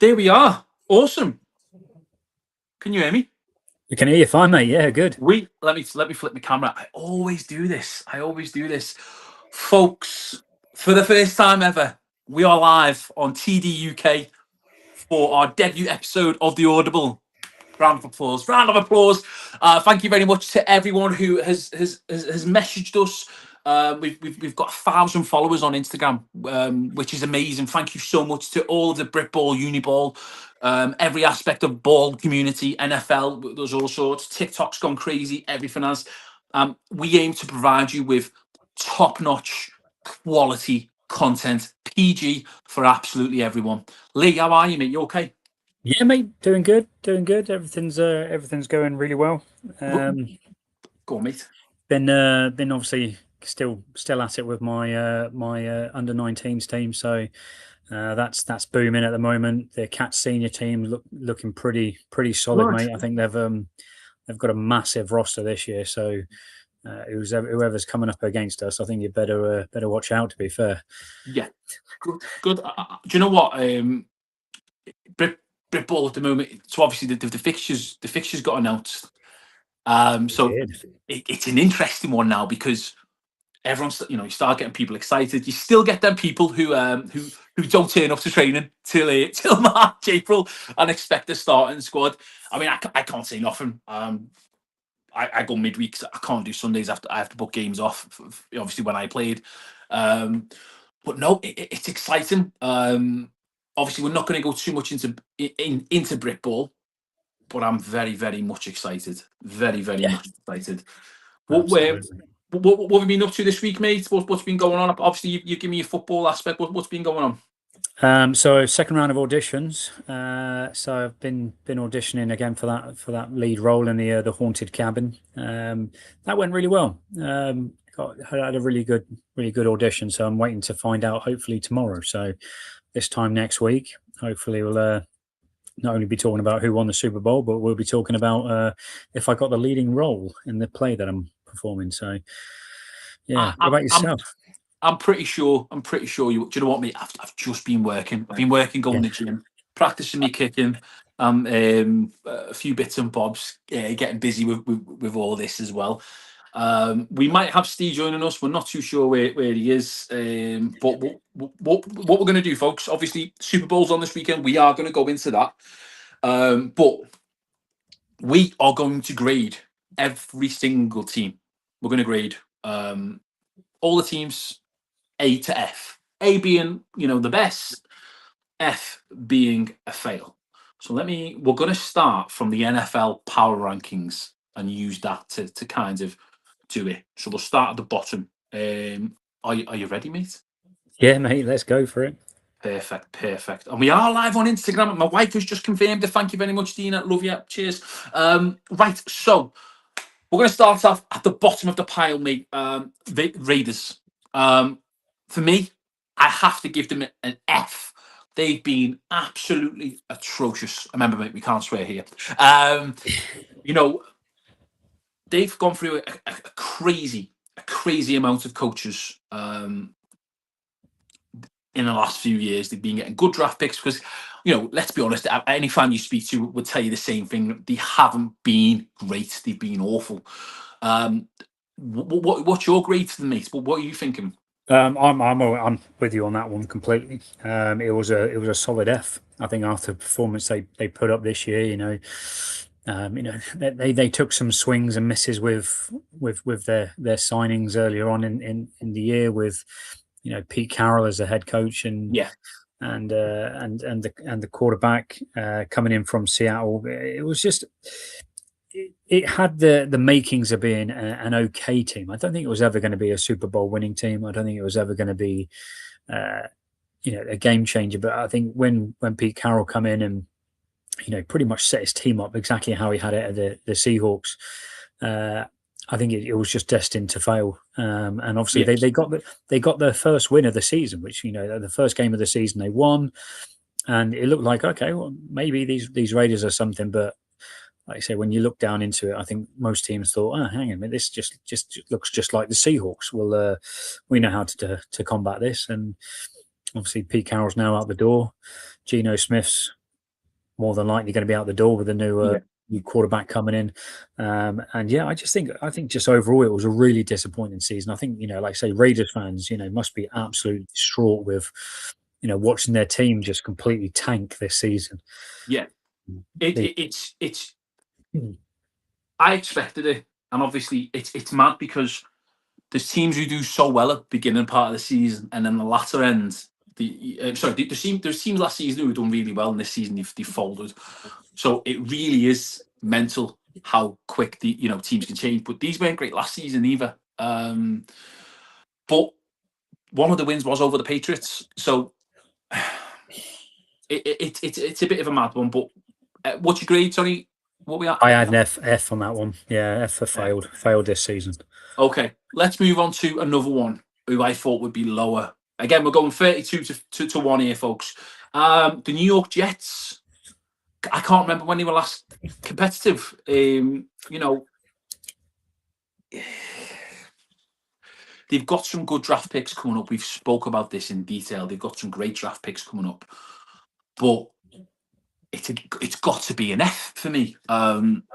There we are. Awesome. Can you hear me? We can hear you fine, mate. Yeah, good. Let me flip my camera. I always do this. Folks, for the first time ever, we are live on TDUK for our debut episode of the Audible. Round of applause. Thank you very much to everyone who has messaged us. We've got 1,000 followers on Instagram, which is amazing. Thank you so much to all of the Britball, Uniball, every aspect of ball community, NFL. There's all sorts. TikTok's gone crazy. Everything has. We aim to provide you with top-notch quality content, PG for absolutely everyone. Lee, how are you, mate? You okay? Yeah, mate. Doing good. Everything's going really well. Go on, mate. Been obviously still at it with my under 19s team. So that's booming at the moment. The Cats senior team looking pretty solid, Good. mate. I think they've got a massive roster this year. So whoever's coming up against us, I think you better watch out. To be fair. Yeah, good. Do you know what? Britball at the moment. So obviously the fixtures got announced. So it's an interesting one now because everyone's, you start getting people excited. You still get them people who don't turn up to training till March, April and expect the starting squad. I mean, I can't say nothing. I go midweek. So I can't do Sundays after I have to book games off. Obviously, when I played, but no, it's exciting. Obviously, we're not going to go too much into Britball, but I'm very, very much excited. Very, very much excited. What have you been up to this week, mate? What's been going on? Obviously, you give me a football aspect. What's been going on? So second round of auditions. So I've been auditioning again for that lead role in the haunted cabin. That went really well. Had a really good audition. So I'm waiting to find out hopefully tomorrow. So this time next week, hopefully we'll not only be talking about who won the Super Bowl, but we'll be talking about if I got the leading role in the play that I'm performing. So yeah, what about yourself? I'm pretty sure you. Do you know what, mate? I've just been working. I've been working, going to the gym, practicing me kicking, a few bits and bobs, getting busy with all this as well. We might have Steve joining us. We're not too sure where he is. But what we're going to do, folks? Obviously, Super Bowl's on this weekend. We are going to go into that. But we are going to grade every single team. We're going to grade all the teams A to F. A being, the best, F being a fail. So we're going to start from the NFL power rankings and use that to kind of do it. So we'll start at the bottom. Are you ready, mate? Yeah, mate, let's go for it. Perfect. And we are live on Instagram. My wife has just confirmed it. Thank you very much, Dina. Love you. Cheers. Right, so we're going to start off at the bottom of the pile, mate. The Raiders. For me, I have to give them an F. They've been absolutely atrocious. Remember, mate, we can't swear here. They've gone through a crazy amount of coaches in the last few years. They've been getting good draft picks because, let's be honest, any fan you speak to would tell you the same thing. They haven't been great. They've been awful. What's your grade to them, mate? What are you thinking? I'm with you on that one completely. It was a solid F. I think after the performance they put up this year, they took some swings and misses with their signings earlier on in the year with Pete Carroll as a head coach and the quarterback coming in from Seattle. It was just. It had the makings of being an okay team. I don't think it was ever going to be a Super Bowl winning team. I don't think it was ever going to be, a game changer. But I think when Pete Carroll come in and pretty much set his team up exactly how he had it at the Seahawks, I think it was just destined to fail. And obviously they got their first win of the season, which the first game of the season they won, and it looked like, okay, well, maybe these Raiders are something, but. Like I say, when you look down into it, I think most teams thought, hang on a minute, this just looks just like the Seahawks. Well, we know how to combat this. And obviously Pete Carroll's now out the door. Geno Smith's more than likely going to be out the door with a Yeah. new quarterback coming in. And yeah, I think just overall it was a really disappointing season. I think, like I say, Raiders fans, must be absolutely distraught with, watching their team just completely tank this season. Yeah. They, It's I expected it, and obviously it's mad because there's teams who do so well at the beginning part of the season, and then the latter end. There's teams last season who have done really well, and this season they've folded. So it really is mental how quick the teams can change. But these weren't great last season either. But one of the wins was over the Patriots, so it's a bit of a mad one. But what's your grade? Sorry, what we at? I had an F on that one. Yeah, F for failed this season. Okay, let's move on to another one who I thought would be lower. Again, we're going 32 to 1 here, folks. The New York Jets. I can't remember when they were last competitive. They've got some good draft picks coming up. We've spoke about this in detail. They've got some great draft picks coming up. But it's got to be an F for me. The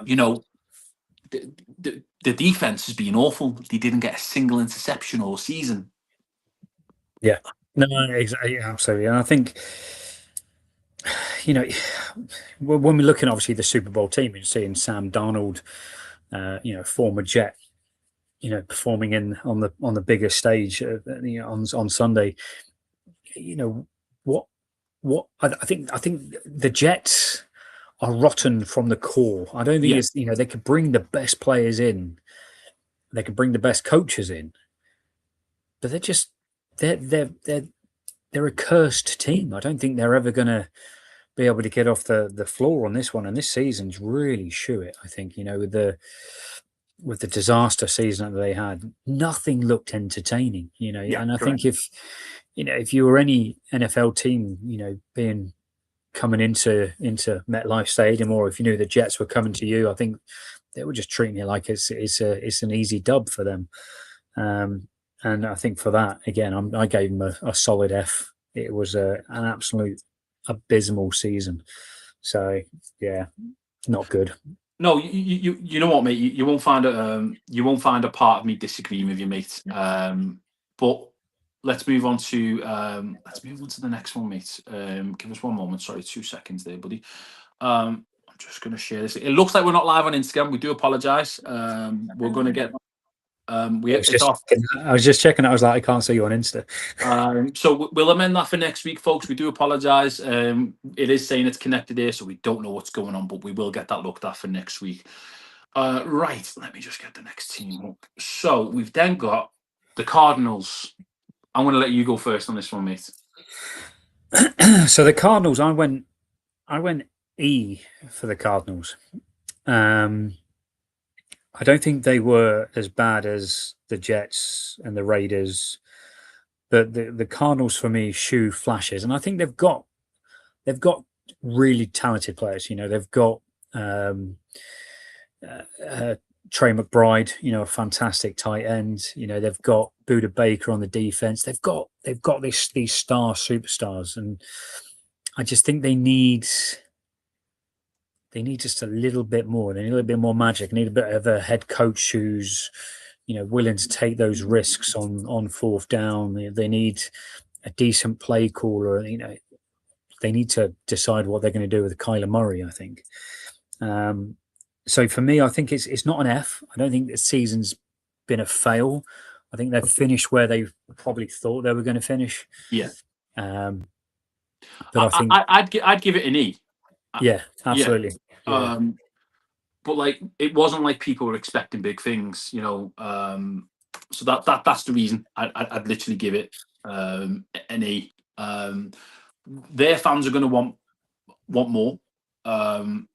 defense has been awful. They didn't get a single interception all season. Yeah, no, exactly, absolutely. And I think, when we're looking obviously the Super Bowl team, you're seeing Sam Darnold, former Jet, performing on the biggest stage, on Sunday. I think the Jets are rotten from the core. I don't think Yeah, it's they could bring the best players in, they could bring the best coaches in, but they're a cursed team. I don't think they're ever going to be able to get off the floor on this one. And this season's really shoe it. I think with the disaster season that they had, nothing looked entertaining. yeah, And I correct. think if you were any NFL team, being coming into MetLife Stadium, or if you knew the Jets were coming to you, I think they were just treating it like it's an easy dub for them. And I think for that, again, I gave them a solid F. It was an absolute abysmal season. So yeah, not good. No, you know what, mate? You won't find a part of me disagreeing with you, mate. But let's move on to the next one, mate. Give us one moment. Sorry, 2 seconds there, buddy. I'm just going to share this. It looks like we're not live on Instagram. We do apologise. We're going to get it's off. I was just checking. I was like, I can't see you on Insta. So we'll amend that for next week, folks. We do apologise. It is saying it's connected here, so we don't know what's going on, but we will get that looked at for next week. Right, let me just get the next team up. So we've then got the Cardinals. I'm going to let you go first on this one, mate. So the Cardinals, I went E for the Cardinals. I don't think they were as bad as the Jets and the Raiders, but the Cardinals for me shoe flashes, and I think they've got really talented players. They've got Trey McBride, a fantastic tight end. They've got Buda Baker on the defense. They've got these star superstars, and I just think they need just a little bit more. They need a little bit more magic. They need a bit of a head coach who's, willing to take those risks on fourth down. They need a decent play caller. They need to decide what they're going to do with Kyler Murray, I think. So for me, I think it's not an F. I don't think the season's been a fail. I think they've finished where they probably thought they were going to finish. Yeah. But I think I'd give it an E. Yeah, absolutely. Yeah. But like it wasn't like people were expecting big things, so that's the reason I'd literally give it an E. Their fans are going to want more,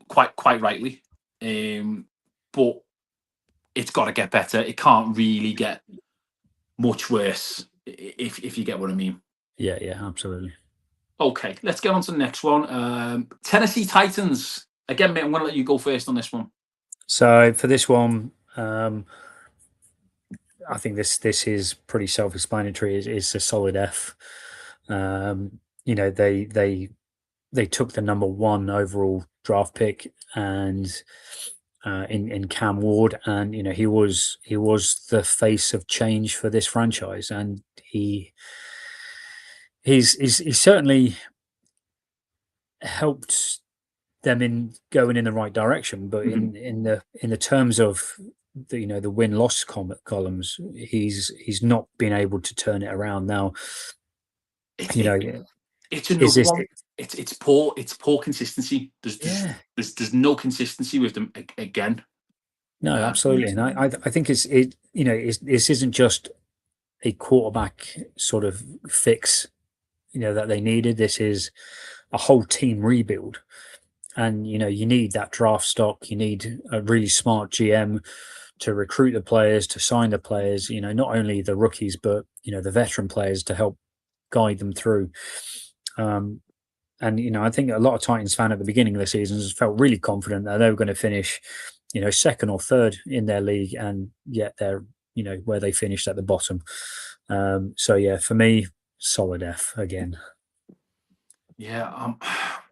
quite rightly, but it's got to get better. It can't really get much worse, if you get what I mean. Yeah, absolutely. Okay, let's get on to the next one. Tennessee Titans. Again, mate, I'm going to let you go first on this one. So for this one, I think this is pretty self-explanatory. It's a solid F. They took the number one overall draft pick, and in Cam Ward, and he was the face of change for this franchise, and he's certainly helped them in going in the right direction. But in the terms of the win loss columns, he's not been able to turn it around. Now, it's another one. It's poor consistency. There's no consistency with them again. No, absolutely, and I think this isn't just a quarterback sort of fix, that they needed. This is a whole team rebuild, and you need that draft stock. You need a really smart GM to recruit the players, to sign the players. Not only the rookies, but the veteran players to help guide them through. And I think a lot of Titans fan at the beginning of the season felt really confident that they were going to finish, second or third in their league, and yet they're where they finished at the bottom. So yeah, for me, solid F again. Yeah,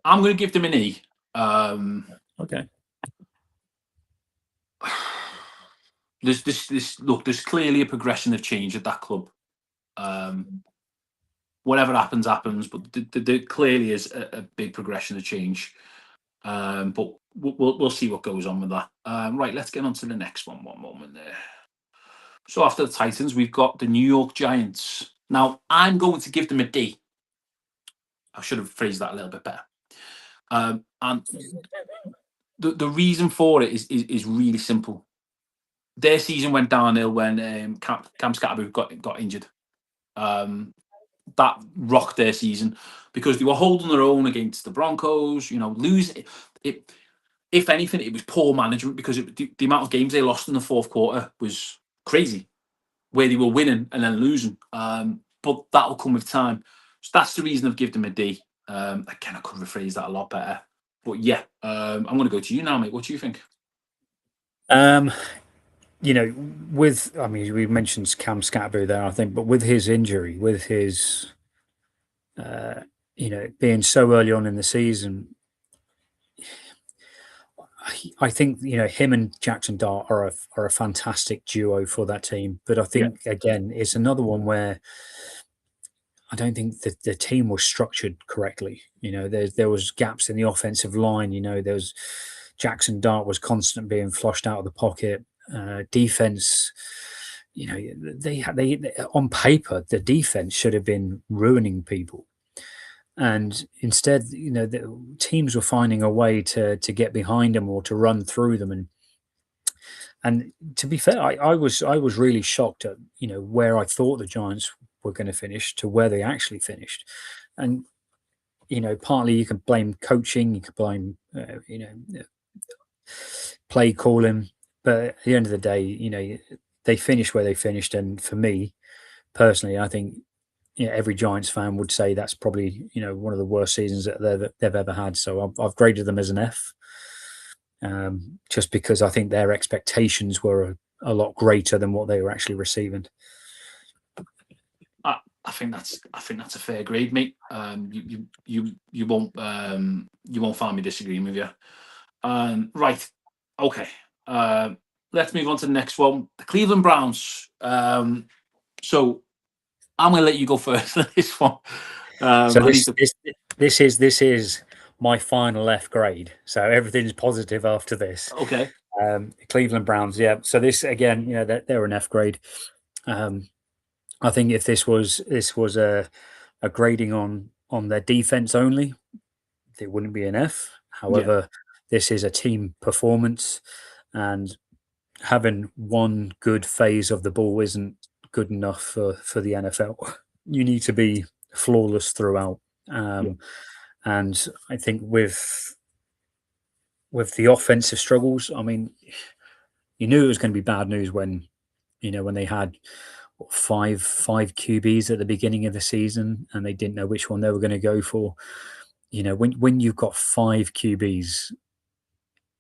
I'm going to give them an E. Okay. There's clearly a progression of change at that club. Whatever happens, but there clearly is a big progression of change. But we'll see what goes on with that. Right, let's get on to the next one. One moment there. So after the Titans, we've got the New York Giants. Now, I'm going to give them a D. I should have phrased that a little bit better. And the reason for it is really simple. Their season went downhill when Cam Scatterby got injured. That rocked their season because they were holding their own against the Broncos. Losing it. If anything, it was poor management because the amount of games they lost in the fourth quarter was crazy, where they were winning and then losing. But that'll come with time. So that's the reason I've given them a D. Again, I could rephrase that a lot better. But yeah, I'm going to go to you now, mate. What do you think? We mentioned Cam Scatterby there, I think, but with his injury, with his, being so early on in the season, I think him and Jackson Dart are a fantastic duo for that team. But I think again, it's another one where I don't think that the team was structured correctly. There was gaps in the offensive line. There was Jackson Dart was constant being flushed out of the pocket. Defense, they on paper the defense should have been ruining people, and instead, the teams were finding a way to get behind them or to run through them. And to be fair, I was really shocked at where I thought the Giants were going to finish to where they actually finished, and partly you can blame coaching, you can blame play calling. But at the end of the day, they finished where they finished, and for me personally, I think every Giants fan would say that's probably one of the worst seasons that they've ever had. So I've graded them as an F, just because I think their expectations were a lot greater than what they were actually receiving. I think that's a fair grade, mate. You won't find me disagreeing with you. Right, okay. Let's move on to the next one. The Cleveland Browns. So I'm going to let you go first on this one. So this is my final F grade. So everything's positive after this. Okay. Cleveland Browns, yeah. So this again, they're an F grade. I think if this was a grading on their defense only, it wouldn't be an F. However, this is a team performance, and having one good phase of the ball isn't good enough for the NFL. You need to be flawless throughout. And I think with the offensive struggles, I mean, you knew it was going to be bad news when they had five QBs at the beginning of the season and they didn't know which one they were going to go for. When you've got 5 QBs,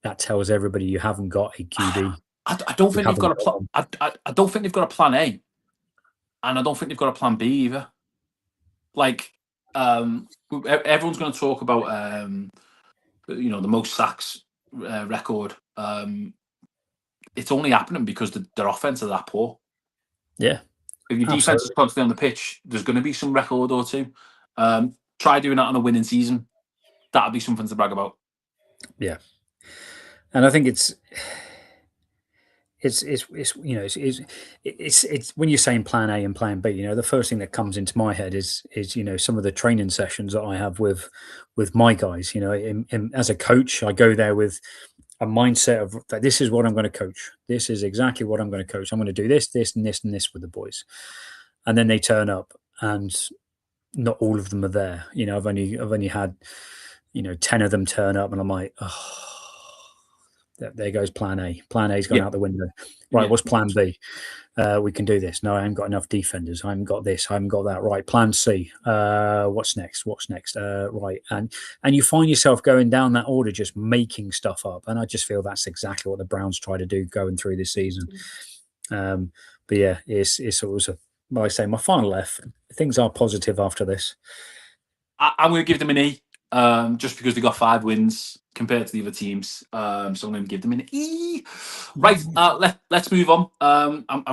that tells everybody you haven't got a QB. I don't think they've got a plan. I don't think they've got a plan A, and I don't think they've got a plan B either. Like, everyone's going to talk about you know, the most sacks record. It's only happening because their offense are that poor. Yeah, If your defense is absolutely. constantly on the pitch, there's going to be some record or two. Try doing that on a winning season. That'll be something to brag about. Yeah, and I think it's you know it's when you're saying plan A and plan B, you know, the first thing that comes into my head is you know, some of the training sessions that I have with my guys. You know, as a coach, I go there with a mindset of that this is what I'm going to coach. This is exactly what I'm going to coach. I'm going to do this, this, and this, and this with the boys, and then they turn up, and not all of them are there. You know, I've only had, you know, 10 of them turn up, and I'm like, oh, there goes plan A. Plan A's gone Yeah, out the window. Right, yeah, what's plan B? We can do this. No, I haven't got enough defenders. I haven't got this. I haven't got that. Right, plan C. What's next? What's next? Right, and you find yourself going down that order, just making stuff up. And I just feel that's exactly what the Browns try to do going through this season. But yeah, it's always like I say, my final F. Things are positive after this. I'm going to give them an E, just because they got 5 wins compared to the other teams. So I'm going to give them an E. Right, let's move on. I'm going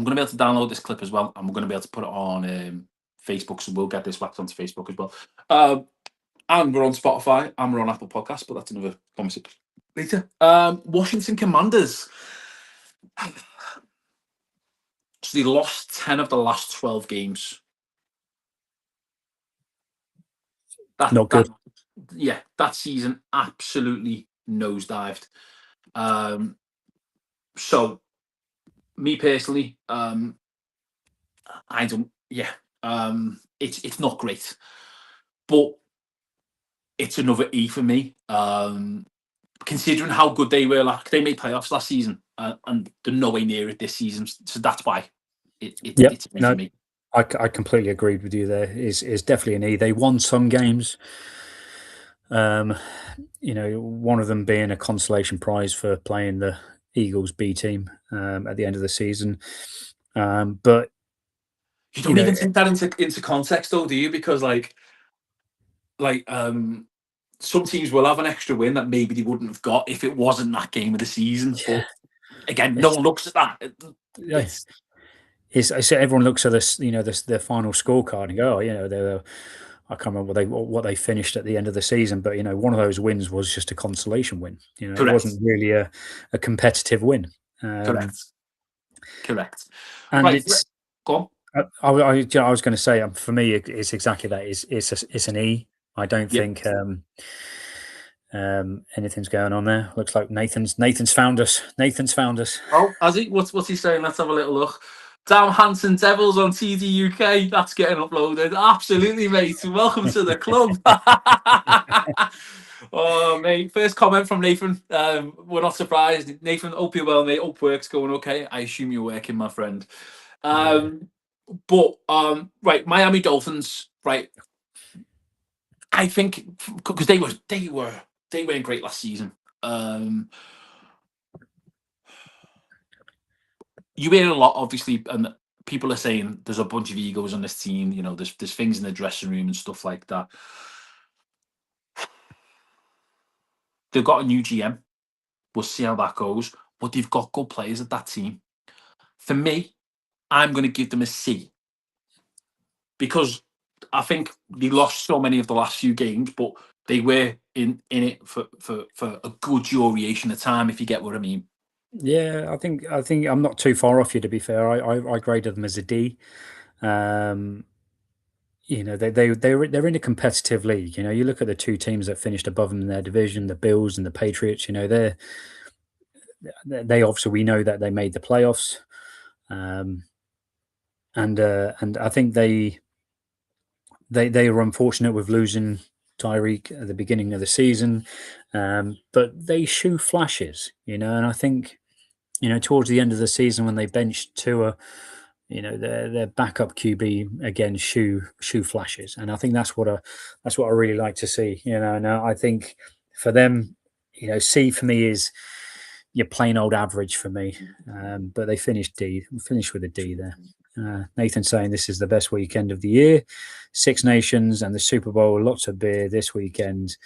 to be able to download this clip as well. I'm going to be able to put it on Facebook, so we'll get this whacked onto Facebook as well. And we're on Spotify, and we're on Apple Podcasts, but that's another conversation later. Washington Commanders. So they lost 10 of the last 12 games. Not good. That season absolutely nosedived. So, me personally, I don't. Yeah, it's not great, but it's another E for me. Considering how good they were, like they made playoffs last season, and they're nowhere near it this season. So that's why it's an E for me. I completely agreed with you there. Is definitely an E. They won some games. You know, one of them being a consolation prize for playing the Eagles B team at the end of the season. But you don't even take that into context, though, do you? Because some teams will have an extra win that maybe they wouldn't have got if it wasn't that game of the season. Yeah, but again, no one looks at that. So everyone looks at this, you know, their final scorecard and go, oh, you know, I can't remember what they finished at the end of the season, but you know, one of those wins was just a consolation win. You know, Correct. It wasn't really a competitive win. Correct. And right, it's go on. I was going to say, for me, it's exactly that. It's an E. I don't think anything's going on there. Looks like Nathan's found us. Oh, has he? What's he saying? Let's have a little look. Damn Hanson Devils on TDUK. That's getting uploaded. Absolutely, mate. Welcome to the club. Oh, mate. First comment from Nathan. We're not surprised. Nathan, hope you're well, mate. Hope work's going okay. I assume you're working, my friend. But right, Miami Dolphins, right. I think because they weren't great last season. You hear a lot, obviously, and people are saying there's a bunch of egos on this team. You know, there's things in the dressing room and stuff like that. They've got a new GM. We'll see how that goes. But they've got good players at that team. For me, I'm going to give them a C because I think they lost so many of the last few games, but they were in it for a good duration of time, if you get what I mean. Yeah, I think I'm not too far off you, to be fair. I graded them as a D. You know, they're in a competitive league. You know, you look at the two teams that finished above them in their division, the Bills and the Patriots. You know, they obviously, we know that they made the playoffs, and I think they were unfortunate with losing Tyreek at the beginning of the season, but they show flashes. You know, and I think, you know, towards the end of the season when they benched Tua, you know, their backup QB again shoe flashes, and I think that's what I really like to see. You know, and I think for them, you know, C for me is your plain old average for me, but they finished with a D there. Nathan saying this is the best weekend of the year, Six Nations and the Super Bowl, lots of beer this weekend.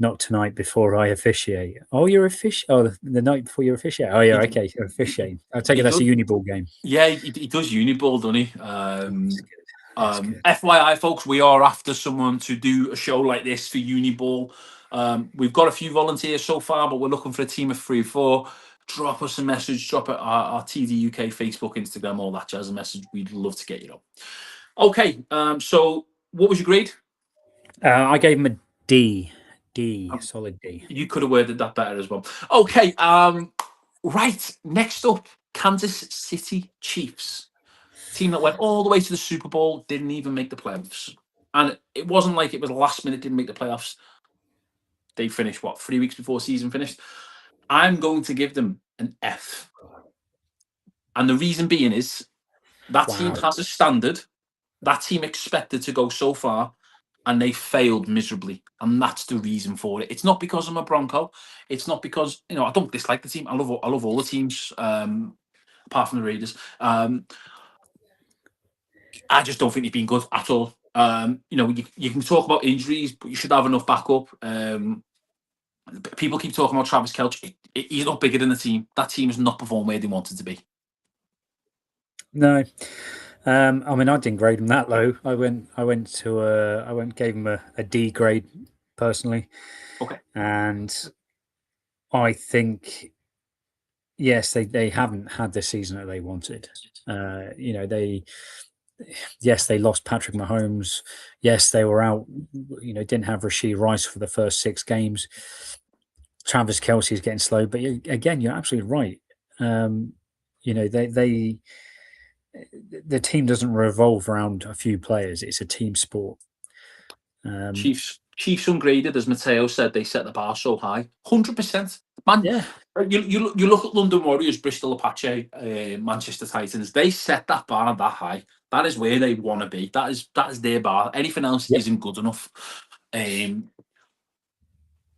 Not tonight before I officiate. Oh, you're officiate. Oh, the night before you officiate. Oh, yeah, He, okay, you're officiating. I take it he that's a does, Uniball game. yeah, he does Uniball, doesn't he? That's good. That's good. FYI, folks, we are after someone to do a show like this for Uniball. We've got a few volunteers so far, but we're looking for a team of 3 or 4. Drop us a message, drop it our TDUK Facebook, Instagram, all that jazz. A message. We'd love to get you up. Okay, so what was your grade? I gave him a D. D, Um, solid D. you could have worded that better as well. Okay, right. Next up, Kansas City Chiefs. Team that went all the way to the Super Bowl, didn't even make the playoffs. And it wasn't like it was last minute, didn't make the playoffs. They finished, what, 3 weeks before season finished? I'm going to give them an F. And the reason being is that team Wow. has a standard. That team expected to go so far and they failed miserably. And that's the reason for it. It's not because I'm a Bronco. It's not because, I don't dislike the team. I love all the teams, apart from the Raiders. I just don't think they've been good at all. You can talk about injuries, but you should have enough backup. People keep talking about Travis Kelce. He's not bigger than the team. That team has not performed where they wanted to be. No. I mean, I didn't grade him that low. I gave him a D grade personally, Okay. and I think yes, they haven't had the season that they wanted. They lost Patrick Mahomes. Yes, they were out. Didn't have Rashee Rice for the first 6 games. Travis Kelce is getting slow, but again, you're absolutely right. They the team doesn't revolve around a few players. It's a team sport. Chiefs ungraded, as Matteo said, they set the bar so high. 100%. Man, Yeah, you look at London Warriors, Bristol Apache, Manchester Titans, they set that bar that high. That is where they want to be. That is their bar. Anything else yeah, isn't good enough.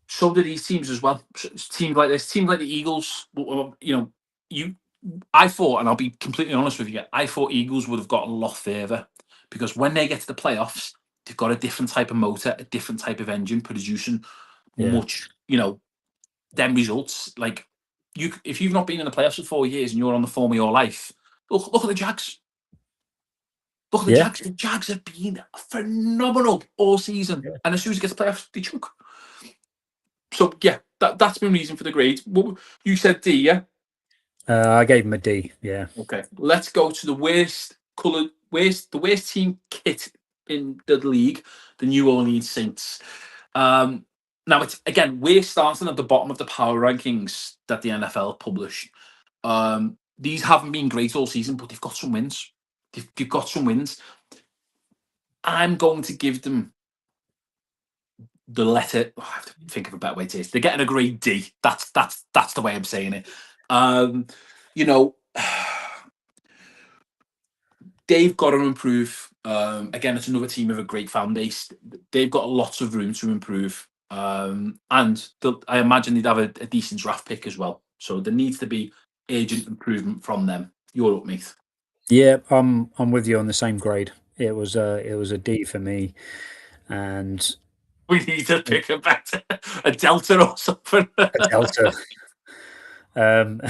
So do these teams as well. Teams like this, teams like the Eagles. You. I thought, and I'll be completely honest with you, I thought Eagles would have got a lot further because when they get to the playoffs, they've got a different type of motor, a different type of engine producing yeah, much. Them results. Like if you've not been in the playoffs for 4 years and you're on the form of your life, look at the Jags. Look at the yeah. Jags. The Jags have been phenomenal all season, Yeah. and as soon as it gets to playoffs, they choke. So yeah, that's my reason for the grade. What you said, D, yeah. I gave him a D. Yeah, Okay, let's go to the the worst team kit in the league, the New Orleans Saints. Now it's again we're starting at the bottom of the power rankings that the NFL publish. These haven't been great all season, but they've got some wins. They've got some wins. I'm going to give them the letter. I have to think of a better way to say it. They're getting a grade D. That's the way I'm saying it. You know, they've got to improve. Again, it's another team with a great fan base. They've got lots of room to improve. I imagine they'd have a decent draft pick as well. So there needs to be urgent improvement from them. You're up, mate. yeah. I'm with you on the same grade. It was a D for me, and We need to pick a better a delta or something. a delta. Um,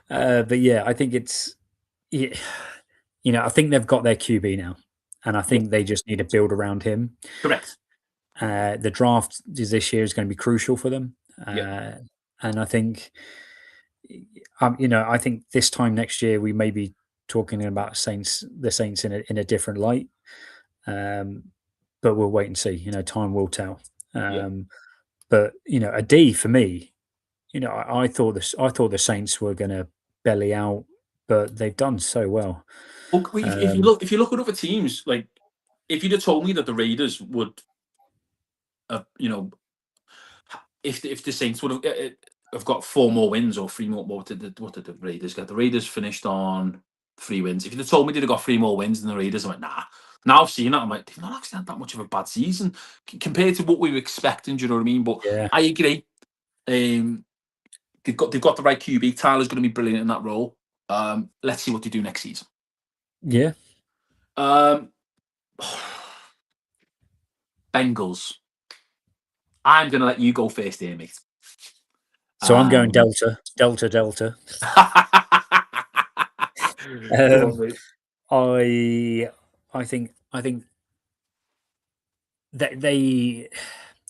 but yeah, I think it's yeah, I think they've got their QB now, and I Yeah, think they just need to build around him. correct. The draft this year is going to be crucial for them, Yeah, and I think, I think this time next year we may be talking about the Saints in a different light. Um, but we'll wait and see. Time will tell. yeah. But a D for me. I thought the Saints were going to belly out, but they've done so well. Well, Um, if you look at other teams, like if you'd have told me that the Raiders would have, if the Saints would have got 4 more wins or 3 more, what did the Raiders get? The Raiders finished on 3 wins. If you'd have told me they'd have got 3 more wins than the Raiders, I'm like, nah. Now I've seen that, I'm like, they've not actually had that much of a bad season compared to what we were expecting. Do you know what I mean? But yeah, I agree. Um, they've got the right QB. Tyler's going to be brilliant in that role. Let's see what they do next season. yeah. Um, Bengals. I'm going to let you go first here, mate. So I'm going Um, Delta, Delta, Delta. Go on, Um, mate. I think that they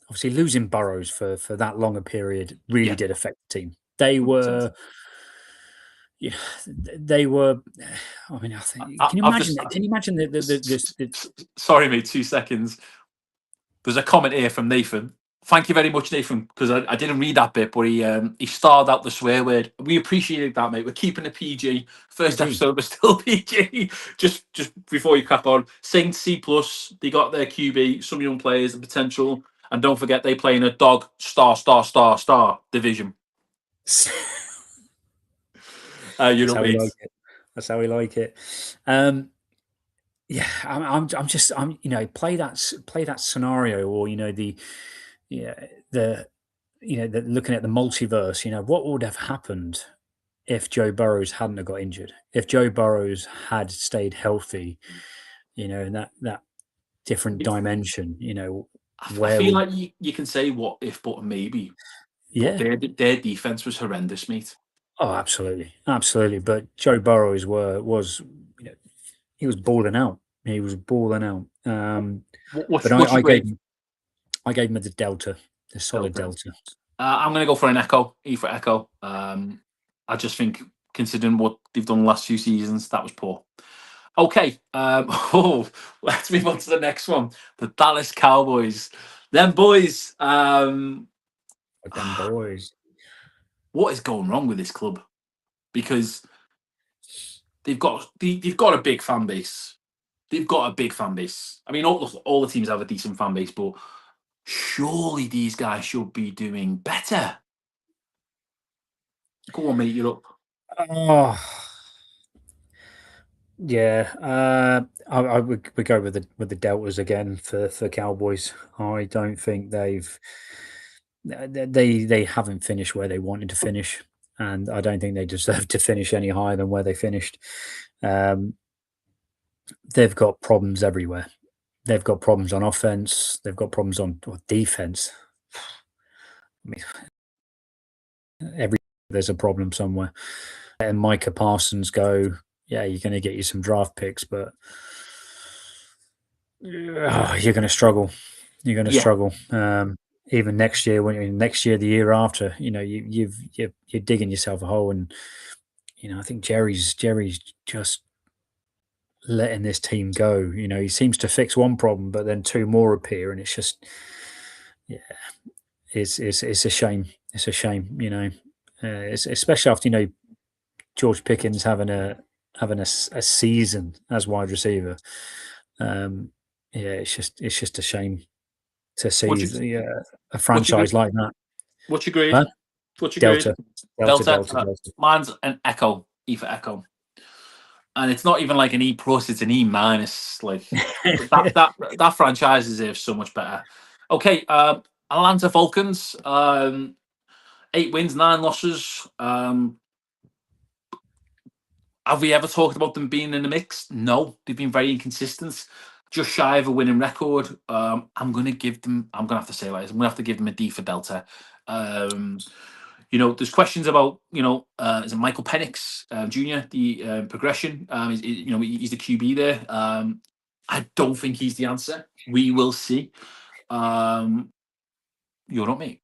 obviously losing Burrows for that long a period really Yeah, did affect the team. They 100%. were, yeah, they were. I mean, I think. Can you I've imagine just. that? Can you imagine the Sorry, mate. 2 seconds. There's a comment here from Nathan. Thank you very much, Nathan, because I didn't read that bit, but he starred out the swear word. We appreciate that, mate. We're keeping it PG. First PG? episode was still PG. Just before you crack on, Saints C plus. They got their QB, some young players, and potential, and don't forget they play in a dog star division. You That's know, how we mate. like it. That's how we like it. Um, yeah, I'm play that scenario, or yeah the looking at the multiverse. What would have happened if Joe Burrows hadn't have got injured? If Joe Burrows had stayed healthy, in that different dimension, I where feel would like you can say what if, but maybe. But yeah. their defense was horrendous, mate. Oh, absolutely, absolutely. But Joe Burrows was he was balling out. He was balling out. But What's I your gave grade? him I gave him the Delta, the solid Delta. Delta. I'm going to go for an Echo, E for Echo. I just think, considering what they've done the last few seasons, that was poor. Okay, let's move on to the next one. The Dallas Cowboys. Them boys. But them boys. What is going wrong with this club? Because they've got a big fan base. They've got a big fan base. I mean, all the teams have a decent fan base, but surely these guys should be doing better. Go on, mate, you're up. Oh, yeah. I would go with the Deltas again for Cowboys. I don't think they haven't finished where they wanted to finish, and I don't think they deserve to finish any higher than where they finished. Um, they've got problems everywhere. They've got problems on offense. They've got problems on defense. I mean, every there's a problem somewhere. And Micah Parsons go, yeah, you're going to get you some draft picks, but you're going to struggle. You're going to Yeah, struggle. Even next year, next year, the year after, you're digging yourself a hole. And I think Jerry's just letting this team go. He seems to fix one problem, but then two more appear, and it's just, yeah, it's a shame. It's a shame. It's, especially after George Pickens having a season as wide receiver. Um, yeah, it's just a shame to see what's your a what's your franchise like that. what's your grade? Huh? What's your grade? Delta, Delta, Delta. Delta, Delta. Mine's an Echo, E for Echo, and it's not even like an E plus; it's an E minus. Like that franchise deserves so much better. Okay, Atlanta Falcons. 8 wins, 9 losses. Have we ever talked about them being in the mix? No, they've been very inconsistent. Just shy of a winning record. I'm gonna give them. I'm gonna have to say like this. I'm gonna have to give them a D for Delta. Um, there's questions about is it Michael Penix Jr. the progression? He's the QB there. I don't think he's the answer. We will see. You're not me.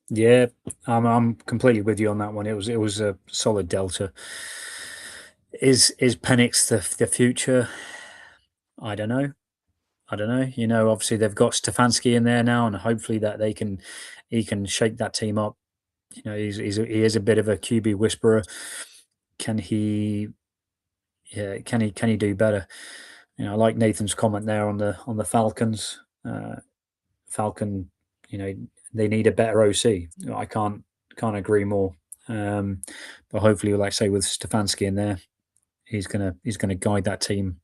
Yeah, I'm completely with you on that one. It was a solid Delta. Is Penix the future? I don't know. I don't know. Obviously they've got Stefanski in there now, and hopefully that he can shake that team up. He is a bit of a QB whisperer. Can he? Yeah, can he do better? I like Nathan's comment there on the Falcons. Falcon, you know, they need a better OC. I can't agree more. But hopefully, like I say, with Stefanski in there, he's gonna guide that team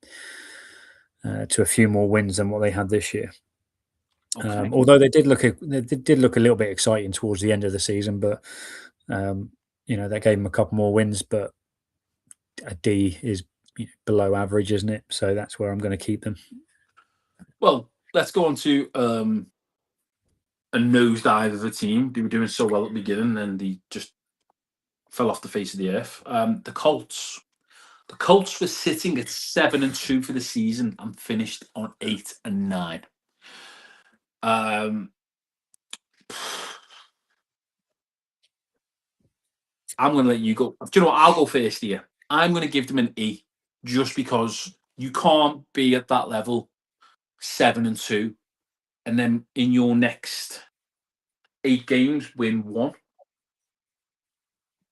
to a few more wins than what they had this year. Okay. Although they did look a little bit exciting towards the end of the season, but um, that gave them a couple more wins. But a D is below average, isn't it? So that's where I'm going to keep them. Well, let's go on to a nosedive of a team. They were doing so well at the beginning, and they just fell off the face of the earth. The Colts. The Colts were sitting at 7-2 for the season and finished on 8-9. I'm going to let you go. Do you know what? I'll go first here. I'm going to give them an E, just because you can't be at that level 7-2, and then in your next 8 games win 1.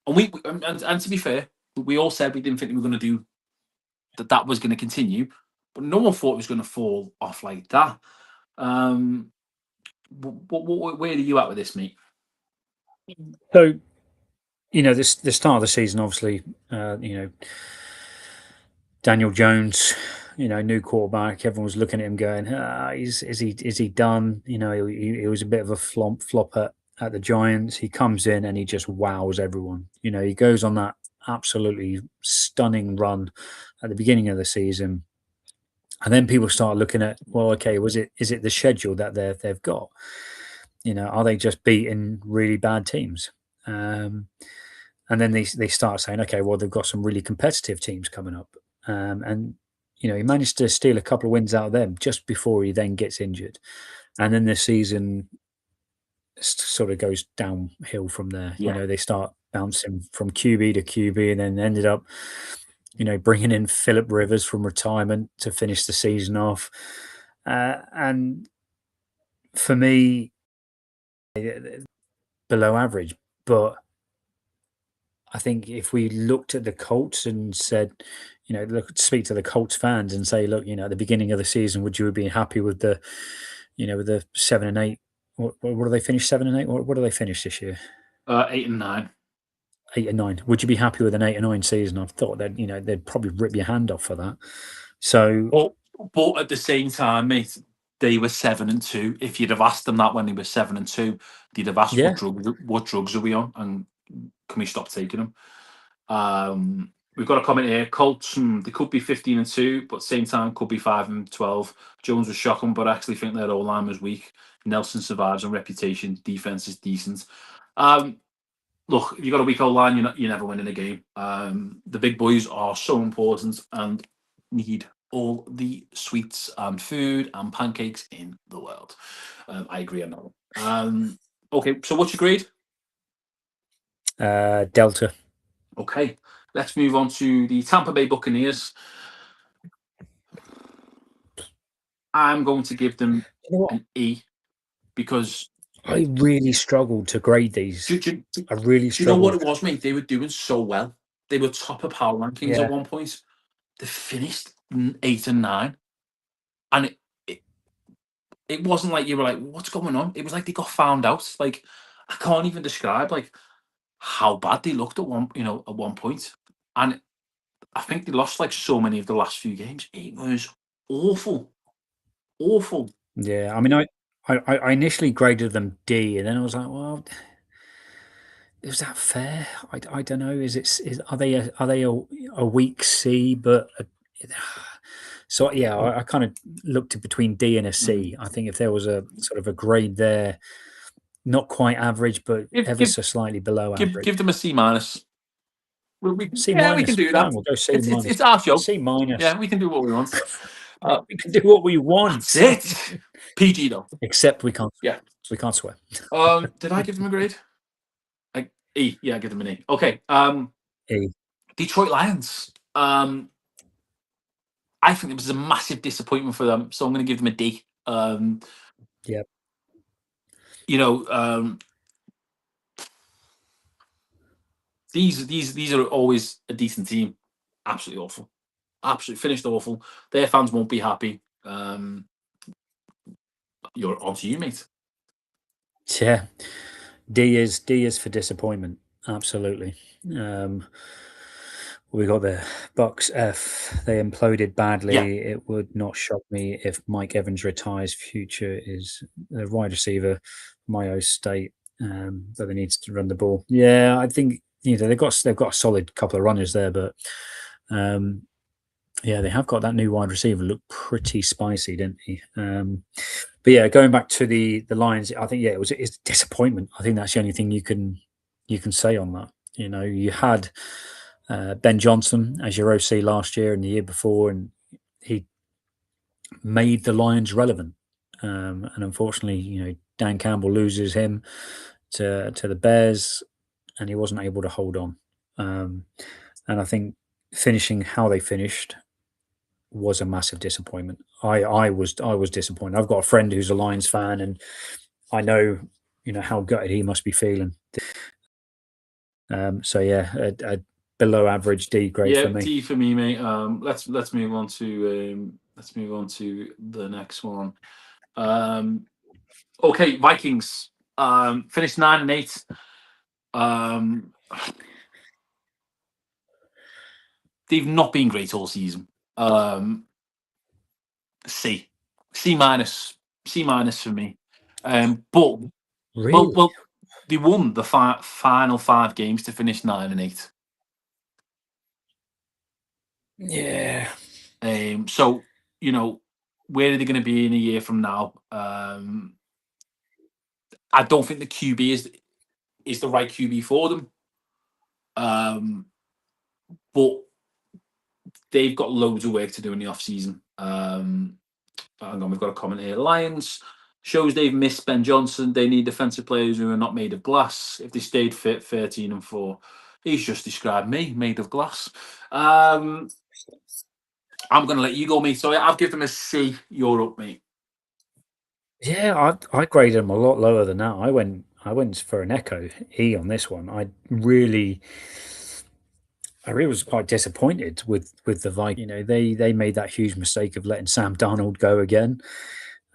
And to be fair, we all said we didn't think we were going to do that was going to continue, but no one thought it was going to fall off like that. Where are you at with this, mate? So, the start of the season, obviously, Daniel Jones, new quarterback. Everyone was looking at him going, is he done? He was a bit of a flop at the Giants. He comes in and he just wows everyone. He goes on that absolutely stunning run at the beginning of the season. And then people start looking at, well, okay, is it the schedule that they've got? Are they just beating really bad teams? And then they start saying, okay, well, they've got some really competitive teams coming up. And he managed to steal a couple of wins out of them just before he then gets injured. And then the season sort of goes downhill from there. Yeah. They start bouncing from QB to QB, and then ended up bringing in Phillip Rivers from retirement to finish the season off. And for me, below average. But I think if we looked at the Colts and said, speak to the Colts fans and say, look, at the beginning of the season, would you have been happy with the 7-8? What do they finish, 7-8? What do they finish this year? 8-9. 8-9. Would you be happy with an 8-9 season? I thought they'd probably rip your hand off for that. So, but at the same time, mate, they were 7-2. If you'd have asked them that when they were 7-2, they'd have asked, yeah, what drugs are we on, and can we stop taking them? We've got a comment here. Colts, they could be 15-2, but same time could be 5-12. Jones was shocking, but I actually think their O line was weak. Nelson survives on reputation. Defense is decent. Look, if you've got a weak O-line, you're never winning a game. The big boys are so important and need all the sweets and food and pancakes in the world. I agree on that one. Okay, so what's your grade? Delta. Okay, let's move on to the Tampa Bay Buccaneers. I'm going to give them an E, because I really struggled to grade these. I really struggled. Do you know what it was, mate? They were doing so well. They were top of power rankings at one point. They finished 8-9, and it wasn't like you were like, what's going on? It was like they got found out. Like, I can't even describe like how bad they looked at one point. And I think they lost like so many of the last few games. It was awful. Yeah, I mean, I initially graded them D, and then I was like, well, is that fair? I don't know. Are they a weak C? But so yeah, I kind of looked at between D and a C. I think if there was a sort of a grade there, not quite average, but ever so slightly below average. Give them a C minus. C minus. We can do that. We'll go C minus. It's our show. C minus. Yeah, we can do what we want. We can do what we want. That's it. PG though. Except we can't. Yeah, we can't swear. Did I give them a grade? E. Yeah, I give them an E. Okay. E. Detroit Lions. I think it was a massive disappointment for them, so I'm going to give them a D. Yeah. These are always a decent team. Absolutely awful. Absolutely finished awful. Their fans won't be happy. You're on to you, mate. Yeah. D is for disappointment. Absolutely. We got the Bucks F. They imploded badly. Yeah. It would not shock me if Mike Evans retires. Future is the wide receiver from Ohio State, but they need to run the ball. Yeah, I think they've got a solid couple of runners there, but Yeah, they have got that new wide receiver. Looked pretty spicy, didn't he? But yeah, going back to the Lions, I think it's disappointment. I think that's the only thing you can say on that. You had Ben Johnson as your OC last year and the year before, and he made the Lions relevant. And unfortunately, Dan Campbell loses him to the Bears, and he wasn't able to hold on. And I think finishing how they finished was a massive disappointment. I was disappointed. I've got a friend who's a Lions fan, and I know how gutted he must be feeling. So yeah, a below average D grade Yeah, for me. D for me, mate. Let's move on to the next one. Okay, Vikings. Finished 9-8. Um, they've not been great all season. C, C minus, C minus for me. But Really? well, they won the final 5 games to finish 9-8. Yeah. So where are they going to be in a year from now? I don't think the QB is the right QB for them. But they've got loads of work to do in the off season. Hang on, we've got a comment here. Lions shows they've missed Ben Johnson. They need defensive players who are not made of glass. If they stayed fit, 13-4. He's just described me, made of glass. I'm going to let you go, mate. So I've given them a C. You're up, mate. Yeah, I graded them a lot lower than that. I went for an Echo E on this one. I really was quite disappointed with the Vikings. They made that huge mistake of letting Sam Darnold go again.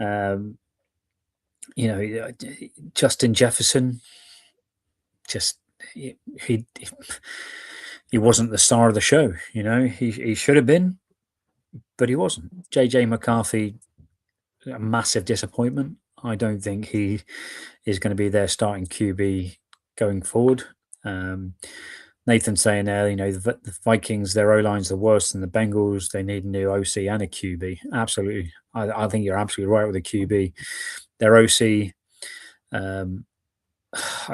Um, Justin Jefferson just he he wasn't the star of the show. He should have been, but he wasn't. JJ McCarthy, a massive disappointment. I don't think he is going to be their starting QB going forward. Nathan saying there, the Vikings, their O line's the worst than the Bengals. They need a new OC and a QB. Absolutely, I think you're absolutely right with the QB. Their OC, I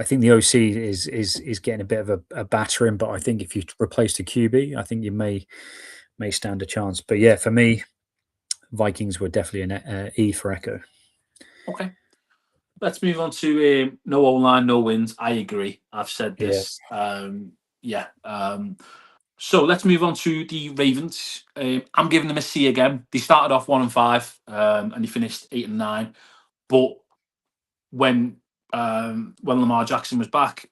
think the OC is getting a bit of a battering, but I think if you replace the QB, I think you may stand a chance. But yeah, for me, Vikings were definitely an E for Echo. Okay. Let's move on to no O-line, no wins. I agree. I've said Yeah, this. Yeah. So let's move on to the Ravens. I'm giving them a C again. They started off 1-5, and they finished 8-9. But when Lamar Jackson was back,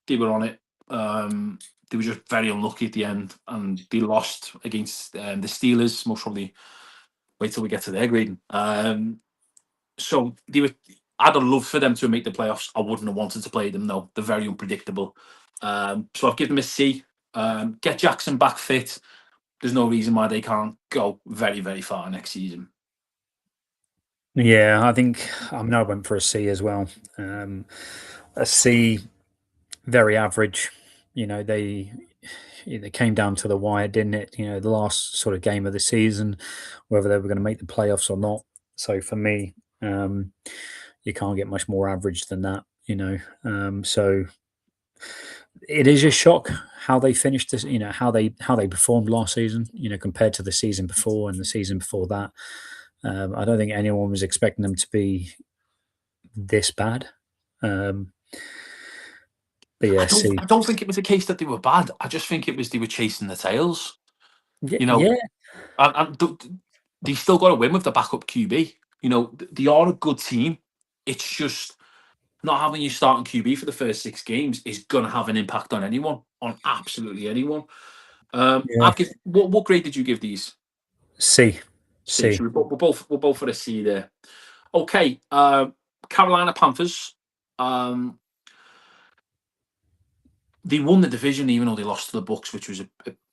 they were on it. They were just very unlucky at the end, and they lost against the Steelers. Most probably, wait till we get to their grading. So they were. I'd have loved for them to make the playoffs. I wouldn't have wanted to play them though. They're very unpredictable. So I've given them a C. Get Jackson back fit. There's no reason why they can't go very, very far next season. yeah. I think I went for a C as well. A C, very average. They came down to the wire, didn't it? The last sort of game of the season, whether they were going to make the playoffs or not. So for me, you can't get much more average than that. So it is a shock how they finished this. How they performed last season. Compared to the season before and the season before that. I don't think anyone was expecting them to be this bad. But I yeah, don't. C. I don't think it was a case that they were bad. I just think it was they were chasing the tails. Yeah, You know, yeah, and they still got to win with the backup QB. They are a good team. It's just not having you starting QB for the first 6 games is going to have an impact on anyone, on absolutely anyone. yeah. I've give what grade did you give these? C, C. So C. we're both at a C there. Okay, Carolina Panthers. Um, they won the division even though they lost to the Bucks, which was a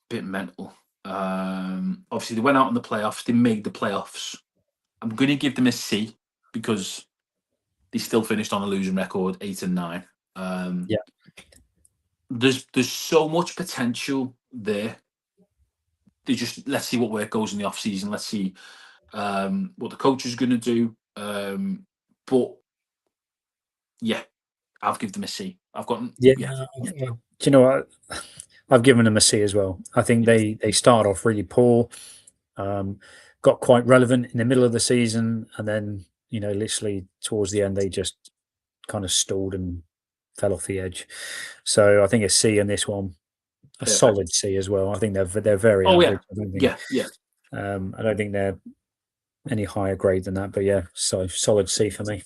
bit mental. Obviously, they went out in the playoffs. They made the playoffs. I'm going to give them a C because they still finished on a losing record, 8-9. Um, Yeah, there's so much potential there. they just let's see what work goes in the off season. Let's see what the coach is going to do. But yeah, I've given them a C. I've got Yeah, yeah, do you know what? I've given them a C as well. I think they started off really poor, got quite relevant in the middle of the season, and then literally towards the end they just kind of stalled and fell off the edge. So I think a C in this one, a perfect. solid C as well. I think they're very Oh yeah, average. yeah. I don't think they're any higher grade than that. But yeah, so solid C for me.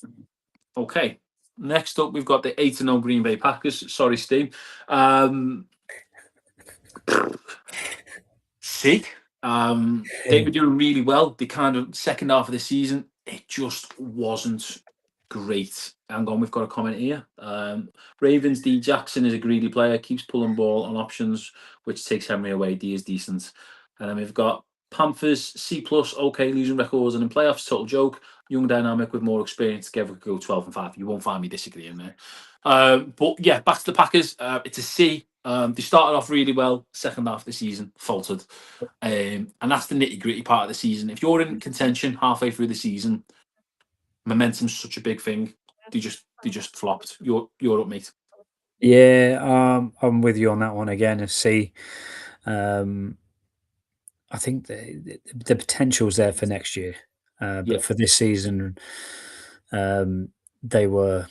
Okay. Next up, we've got the 8-0 Green Bay Packers. Sorry, Steve. C. They were doing really well. The kind of second half of the season, it just wasn't great. Hang on, we've got a comment here. Ravens D Jackson is a greedy player, keeps pulling ball on options, which takes Henry away. D is decent. And then we've got Panthers C plus, okay, losing records and in playoffs, total joke. Young dynamic with more experience together could go 12-5. You won't find me disagreeing there. But yeah, back to the Packers. It's a C. They started off really well. Second half of the season faltered. And that's the nitty gritty part of the season. If you're in contention halfway through the season, momentum's such a big thing. They just flopped. You're up, mate. Yeah, I'm with you on that one again. A C. Um, I think the potential's there for next year, Yeah, but for this season, they were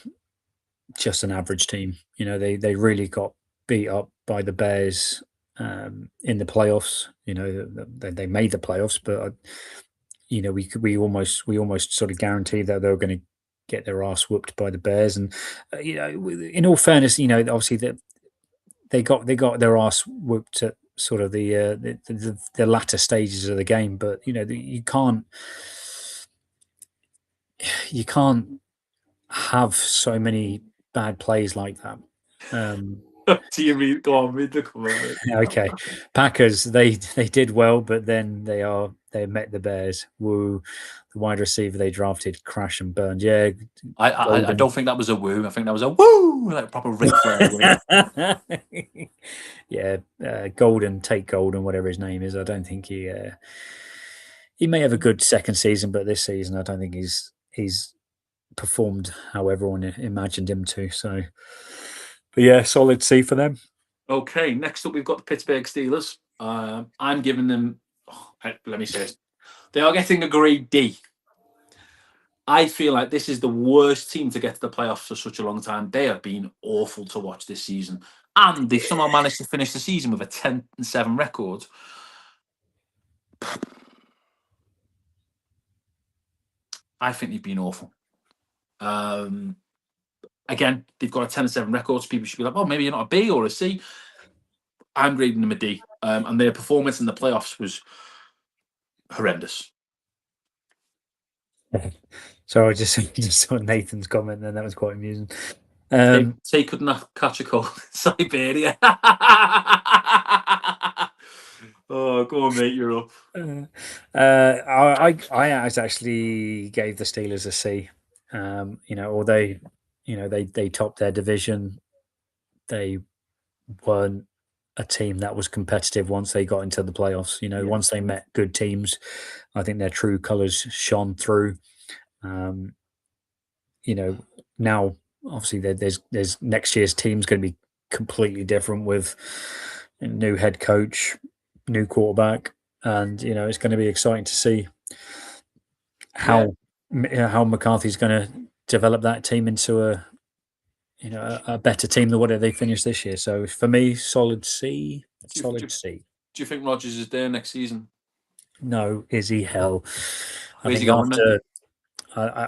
just an average team. They really got beat up by the Bears in the playoffs. They made the playoffs, but we almost sort of guaranteed that they were going to get their ass whooped by the Bears. And in all fairness, obviously they got their ass whooped at sort of the latter stages of the game. But you can't have so many bad plays like that. Um, do you read? Go on, read the comment. okay, Packers they did well, but then they met the Bears. Woo, the wide receiver they drafted crash and burned. Yeah, I Golden. don't think that was a woo. I think that was a woo, like proper Ric Flair woo. Yeah, Golden, take Golden, whatever his name is. I don't think he may have a good second season, but this season I don't think he's performed how everyone imagined him to. So, but yeah, solid C for them. Okay, next up we've got the Pittsburgh Steelers. I'm giving them. Let me say this. They are getting a grade D. I feel like this is the worst team to get to the playoffs for such a long time. They have been awful to watch this season, and they somehow managed to finish the season with a 10-7 record. I think they've been awful. Again, they've got a 10-7 record, so people should be like, "Oh, maybe you're not a B or a C." I'm grading them a D, and their performance in the playoffs was horrendous. So I just saw Nathan's comment, and that was quite amusing. They could not catch a cold in Siberia. Oh, go on, mate, you're up. I actually gave the Steelers a C. Although they topped their division, they weren't a team that was competitive once they got into the playoffs. Once they met good teams, I think their true colours shone through. Now obviously there's next year's team's going to be completely different with a new head coach, new quarterback, and it's going to be exciting to see Yeah. how McCarthy's going to develop that team into a better team than what they finished this year. So for me, solid C, Do you, do, solid you, C. do you think Rogers is there next season? No, is he hell? I Where's he think going then? after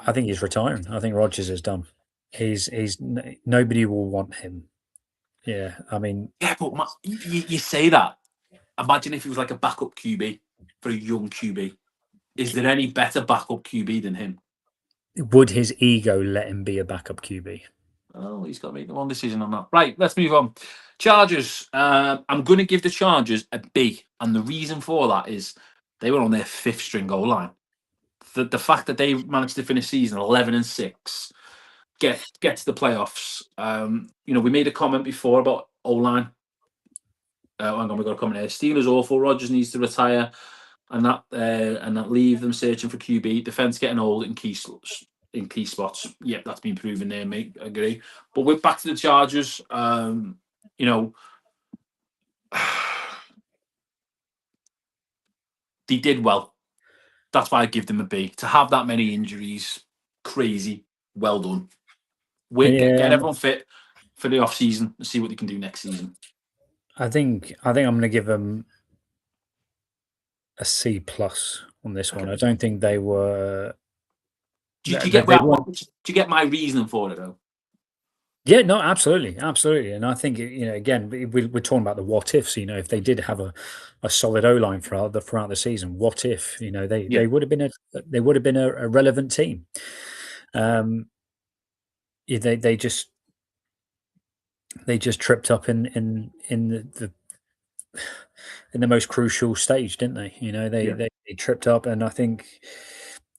I think he's retiring. I think Rogers is done. He's nobody will want him. Yeah, I mean, Yeah, but you say that. Imagine if he was like a backup QB for a young QB. Is there any better backup QB than him? would his ego let him be a backup QB? Oh, he's got to make the one decision on that. Right, let's move on. Chargers. I'm going to give the Chargers a B, and the reason for that is they were on their fifth string goal line. The fact that they managed to finish season 11-6, get to the playoffs. We made a comment before about O line. Hang on, we've got to come in here. Steelers awful. Rodgers needs to retire, and that leave them searching for QB. Defense getting old in key spots. Yep, that's been proven there, mate. I agree. But we're back to the Chargers. You know, they did well. That's why I give them a B. To have that many injuries, crazy. Well done. Get Yeah, everyone fit for the off season and see what they can do next season. I think I'm going to give them a C plus on this one. Okay. I don't think they were. Do you They, get they that weren't. one? Do you get my reasoning for it though? Yeah, no, absolutely, absolutely. And I think again, we're talking about the what ifs. If they did have a solid O line throughout the season, what if they Yeah. would have been a relevant team. Yeah, they just tripped up in the most crucial stage, didn't they? Yeah. They tripped up, and I think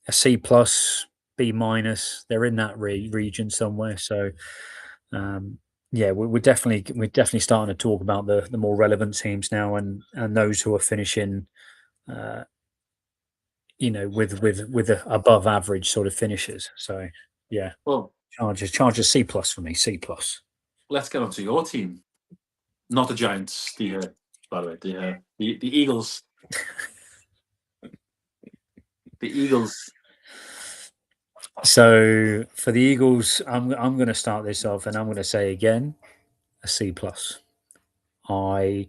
a C plus, B minus. They're in that region somewhere. So yeah, we're definitely starting to talk about the more relevant teams now, and those who are finishing, uh, with above average sort of finishes. So yeah, Well, Chargers C plus for me, C plus. let's get on to your team. Not the Giants. By the way, the Eagles. The Eagles. So for the Eagles, I'm going to start this off, and I'm going to say again a C plus. I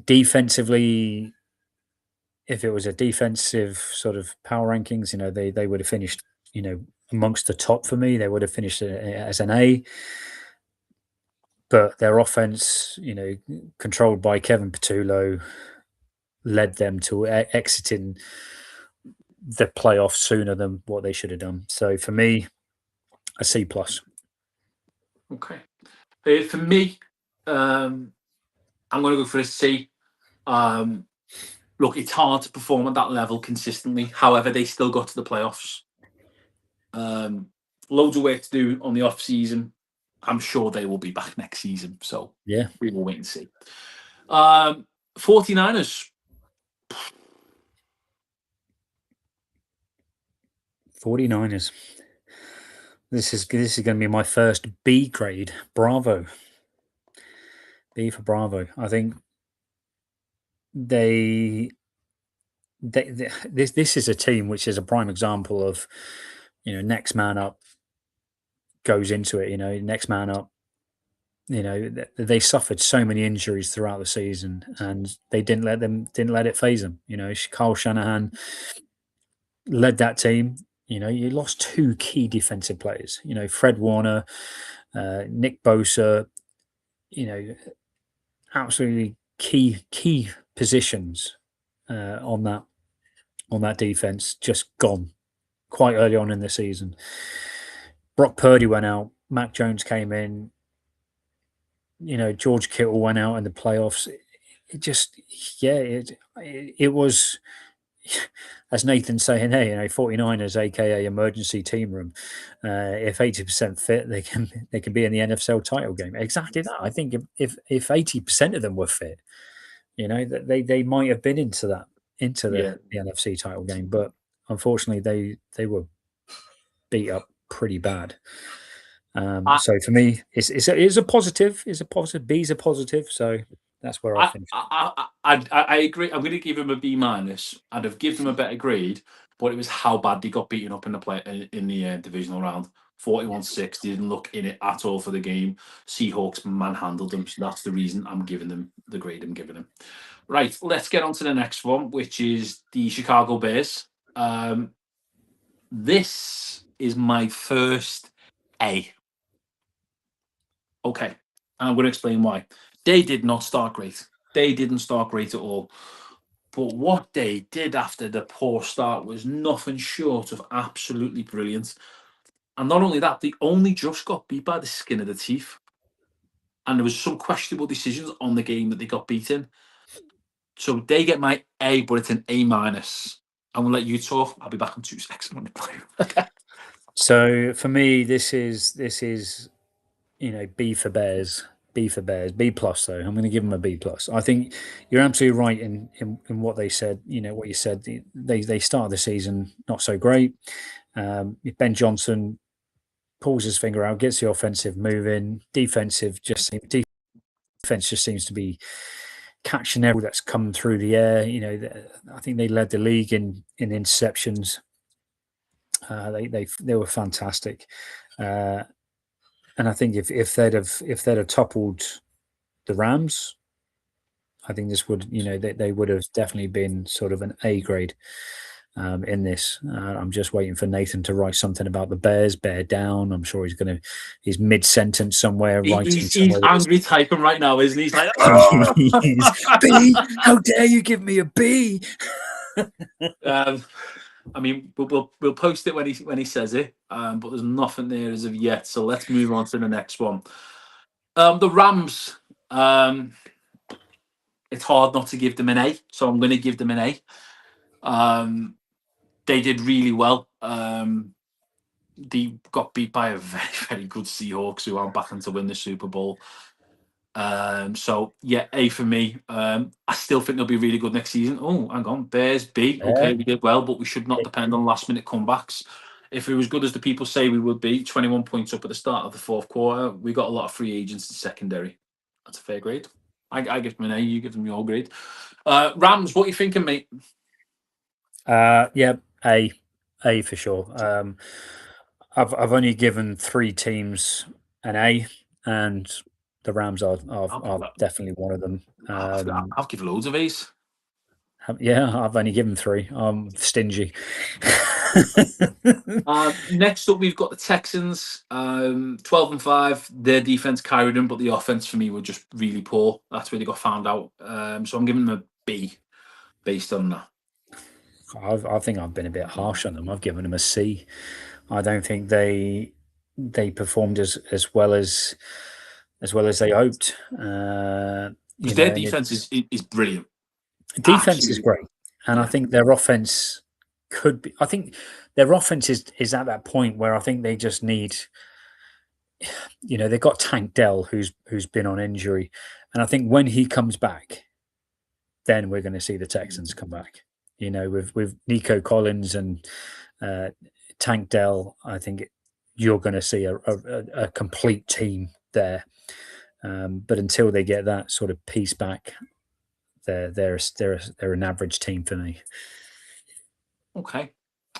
defensively, if it was a defensive sort of power rankings, they would have finished, amongst the top for me. They would have finished as an A. But their offense, controlled by Kevin Patullo, led them to exiting the playoffs sooner than what they should have done. So for me, a C plus. Okay. For me, I'm going to go for a C. Look, it's hard to perform at that level consistently. However, they still got to the playoffs. Loads of work to do on the off season. I'm sure they will be back next season. So Yeah. we will wait and see. 49ers. 49ers. This is going to be my first B grade. Bravo. B for Bravo. I think this is a team which is a prime example of next man up goes into it. Next man up. They suffered so many injuries throughout the season, and they didn't let it phase them. Kyle Shanahan led that team. You lost two key defensive players. Fred Warner, Nick Bosa. Absolutely key positions on that defense just gone quite early on in the season. Brock Purdy went out. Mac Jones came in. George Kittle went out in the playoffs. It was, as Nathan's saying, hey, 49ers, aka emergency team room. If 80% fit, they can be in the NFL title game. Exactly that. I think if 80% of them were fit, they might have been into the NFC title game, but unfortunately they were beat up pretty bad. So for me, it's a positive. It's a positive. B's a positive. So that's where I finished. I agree. I'm going to give him a B minus. I'd have given him a better grade, but it was how bad they got beaten up in the divisional round. 41-6. They didn't look in it at all for the game. Seahawks manhandled them, so that's the reason I'm giving them the grade I'm giving them. Right, let's get on to the next one, which is the Chicago Bears. This is my first A. Okay, and I'm going to explain why. They did not start great. They didn't start great at all. But what they did after the poor start was nothing short of absolutely brilliant. And not only that, they only just got beat by the skin of the teeth. And there was some questionable decisions on the game that they got beaten. So they get my A, but it's an A minus. I'm gonna let you talk. I'll be back in 2 seconds. So for me, this is B for Bears. B for Bears. B plus though. I'm going to give them a B plus. I think you're absolutely right in what they said. What you said. They started the season not so great. Ben Johnson pulls his finger out, gets the offensive moving. Defense just seems to be catching everything that's come through the air. I think they led the league in interceptions. They were fantastic, and I think if they'd have toppled the Rams, I think this would they would have definitely been sort of an A grade in this. I'm just waiting for Nathan to write something about the Bears. Bear down. I'm sure he's mid sentence somewhere writing. He's angry typing right now, isn't he? He's like, B. How dare you give me a B? I mean, we'll post it when he says it, but there's nothing there as of yet. So let's move on to the next one. The Rams. It's hard not to give them an A, so I'm going to give them an A. They did really well. They got beat by a very, very good Seahawks who are battling to win the Super Bowl. So yeah, A for me. I still think they'll be really good next season. Oh, hang on, Bears B. Okay, we did well, but we should not depend on last minute comebacks. If we were as good as the people say we would be, 21 points up at the start of the fourth quarter, we got a lot of free agents in secondary. That's a fair grade. I give them an A. You give them your grade. Rams, what are you thinking, mate? Yeah, A for sure. I've only given 3 teams an A, and the Rams are definitely one of them. I'll give loads of A's. Yeah, I've only given 3. I'm stingy. Next up, we've got the Texans. 12-5. Their defense carried them, but the offense for me were just really poor. That's where they got found out. So I'm giving them a B based on that. I think I've been a bit harsh on them. I've given them a C. I don't think they performed as well as they hoped. Their defense is brilliant. Defense is great, and I think their offense could be. I think their offense is at that point where I think they just need. They've got Tank Dell, who's been on injury, and I think when he comes back, then we're going to see the Texans come back. With Nico Collins and Tank Dell, I think you're going to see a complete team there. But until they get that sort of piece back, they're an average team for me. Okay.